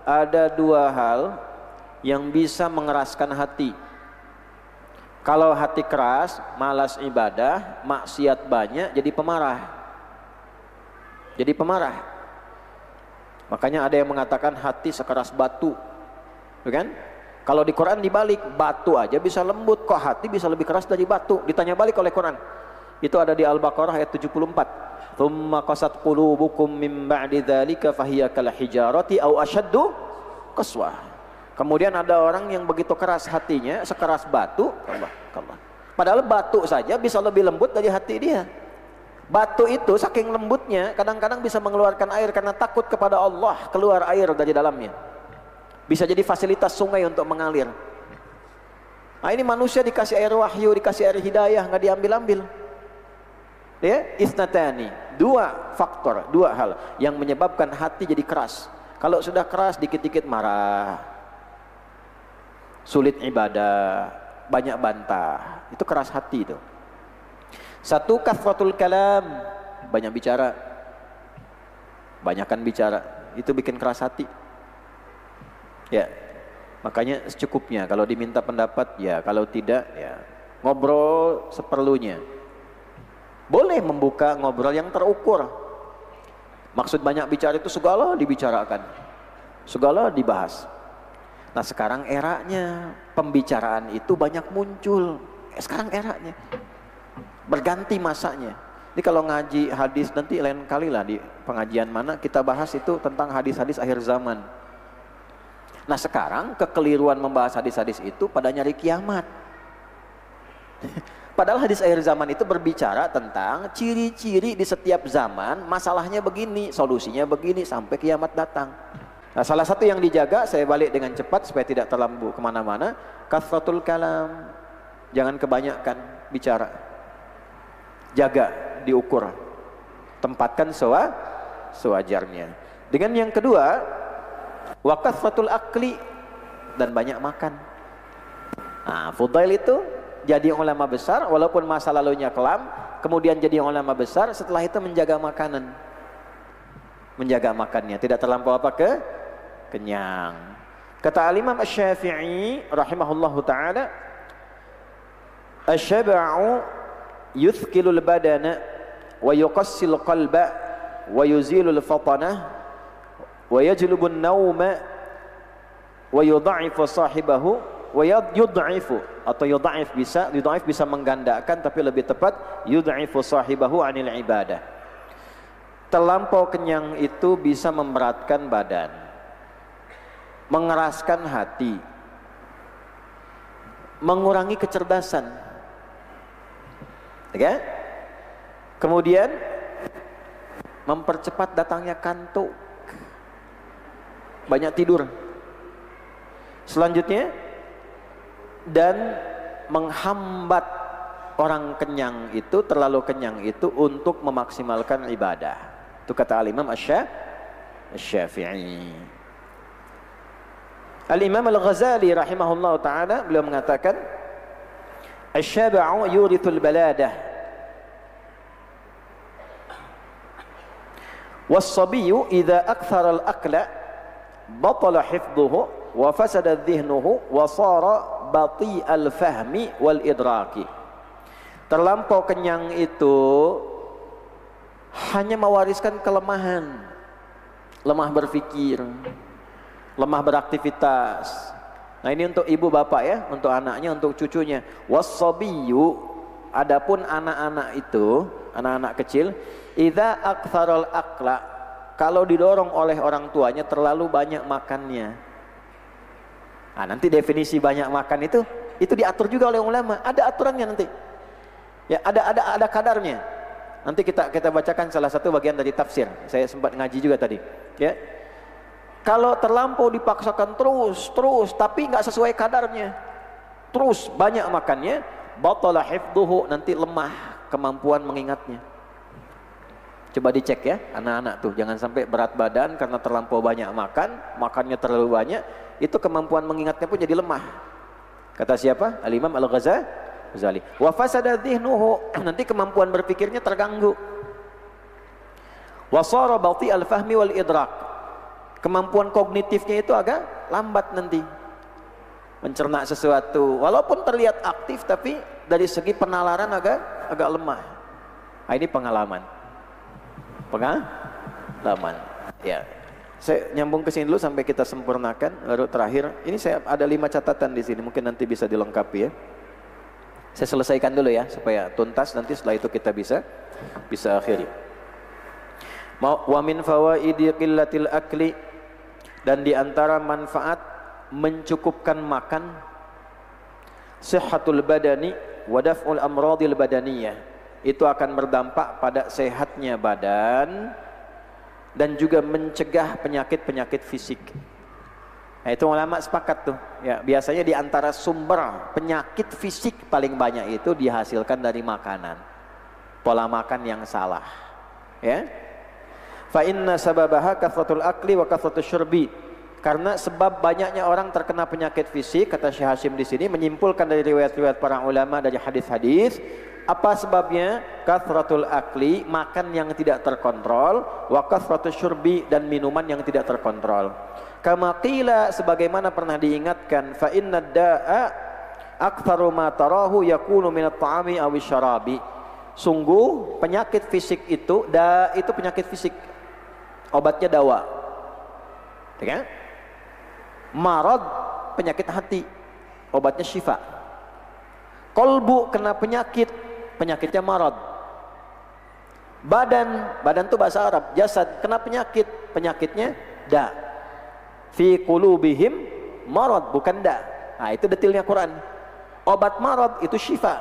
ada dua hal yang bisa mengeraskan hati. Kalau hati keras, malas ibadah, maksiat banyak, jadi pemarah. Jadi pemarah. Makanya ada yang mengatakan hati sekeras batu, kan? Kalau di Quran dibalik, batu aja bisa lembut, kok hati bisa lebih keras dari batu? Ditanya balik oleh Quran. Itu ada di Al-Baqarah ayat 74. Tsumma qasat qulubukum min ba'di dzalika fahiya kal hijarati aw ashaddu qaswah. Kemudian ada orang yang begitu keras hatinya, sekeras batu. Padahal batu saja bisa lebih lembut dari hati dia. Batu itu saking lembutnya, kadang-kadang bisa mengeluarkan air karena takut kepada Allah, keluar air dari dalamnya. Bisa jadi fasilitas sungai untuk mengalir. Nah, ini manusia dikasih air wahyu, dikasih air hidayah, nggak diambil-ambil. Ya, isnatani, dua faktor, dua hal yang menyebabkan hati jadi keras. Kalau sudah keras, dikit-dikit marah, sulit ibadah, banyak bantah, itu keras hati itu. Satu, kathratul kalam, banyak bicara, banyakan bicara, itu bikin keras hati. Ya, makanya secukupnya. Kalau diminta pendapat, ya. Kalau tidak, ya ngobrol seperlunya. Boleh membuka ngobrol yang terukur. Maksud banyak bicara itu segala dibicarakan, segala dibahas. Nah, sekarang eranya pembicaraan itu banyak muncul. Sekarang eranya berganti masanya. Jadi kalau ngaji hadis, nanti lain kali lah di pengajian mana kita bahas itu tentang hadis-hadis akhir zaman. Nah, sekarang kekeliruan membahas hadis-hadis itu pada nyari kiamat. Padahal hadis akhir zaman itu berbicara tentang ciri-ciri di setiap zaman, masalahnya begini, solusinya begini, sampai kiamat datang. Nah, salah satu yang dijaga, saya balik dengan cepat supaya tidak terlambu kemana-mana, kathratul kalam, jangan kebanyakan bicara. Jaga, diukur, tempatkan sewajarnya. Dengan yang kedua, wa kathratul akli, dan banyak makan. Nah, Fudail itu jadi ulama besar, walaupun masa lalunya kelam, kemudian jadi ulama besar, setelah itu menjaga makanan. Menjaga makannya, tidak terlampau kenyang. Kata Al-Imam Asy-Syafi'i rahimahullahu ta'ala, asyaba'u yuthkilul badana wa yuqassil qalba wa yuzilul fatanah wa yajlubun nawma wa yudha'ifu sahibahu wa yudha'ifu, atau yudha'if bisa menggandakan, tapi lebih tepat yudha'ifu sahibahu anil ibadah. Terlampau kenyang itu bisa memberatkan badan, mengeraskan hati, mengurangi kecerdasan, okay? Kemudian mempercepat datangnya kantuk, banyak tidur. Selanjutnya, dan menghambat orang kenyang itu, terlalu kenyang itu, untuk memaksimalkan ibadah. Itu kata Al-Imam Asy-Syafi'i. Al-Imam Al-Ghazali rahimahullah ta'ala, beliau mengatakan, asy-syaba'u yurithul baladah was-sabiyyu idza akthara al-akla batala hifdhuhu wa fasada dhihnuhu wa sara bati'al fahmi wal idraki. Terlampau kenyang itu hanya mewariskan kelemahan, lemah berpikir, lemah beraktivitas. Nah, ini untuk ibu bapak ya, untuk anaknya, untuk cucunya. Was-sabiyyu, adapun anak-anak itu, anak-anak kecil, idza aktsaral akla, kalau didorong oleh orang tuanya terlalu banyak makannya. Nah, nanti definisi banyak makan itu diatur juga oleh ulama, ada aturannya nanti. Ya, ada kadarnya. Nanti kita bacakan salah satu bagian dari tafsir. Saya sempat ngaji juga tadi, ya. Kalau terlampau dipaksakan terus tapi nggak sesuai kadarnya, terus banyak makannya, batala hifdhuhu, nanti lemah kemampuan mengingatnya. Coba dicek ya, anak-anak tuh jangan sampai berat badan karena terlampau banyak makannya terlalu banyak, itu kemampuan mengingatnya pun jadi lemah. Kata siapa? Al-Imam Al-Ghazali. Wa fasada dhihnuhu, nanti kemampuan berpikirnya terganggu. Wa sara bati'al fahmi wal idrak. kemampuan kognitifnya itu agak lambat nanti mencerna sesuatu, walaupun terlihat aktif tapi dari segi penalaran agak lemah. Nah, ini pengalaman ya. Saya nyambung ke sini dulu sampai kita sempurnakan, baru terakhir ini saya ada 5 catatan di sini, mungkin nanti bisa dilengkapi ya. Saya selesaikan dulu ya supaya tuntas, nanti setelah itu kita bisa akhiri. Wa min fawaidi qillatil akli, dan di antara manfaat mencukupkan makan, sihhatul badani wa daf'ul amradil badaniyah, itu akan berdampak pada sehatnya badan dan juga mencegah penyakit-penyakit fisik. Nah, itu ulama sepakat tuh. Ya, biasanya di antara sumber penyakit fisik paling banyak itu dihasilkan dari makanan. Pola makan yang salah. Ya. Fa inna sababaha kathratul akli wa kathratus syurbi. Karena sebab banyaknya orang terkena penyakit fisik, kata Syekh Hashim di sini menyimpulkan dari riwayat-riwayat para ulama, dari hadis-hadis. Apa sebabnya? Kathratul akli, makan yang tidak terkontrol, wa kathratus syurbi, dan minuman yang tidak terkontrol. Kama qila, sebagaimana pernah diingatkan, fa inna da'a aktsaru ma tarahu yakunu minat ta'ami aw syarabi. Sungguh penyakit fisik itu, itu penyakit fisik, obatnya dawa. Ya kan? Marad, penyakit hati, obatnya syifa. Kolbu, kena penyakit, penyakitnya marad. Badan itu bahasa Arab, jasad, kena penyakit, penyakitnya da. Fi qulubihim marad, bukan da. Nah, itu detailnya Quran. Obat marad itu syifa.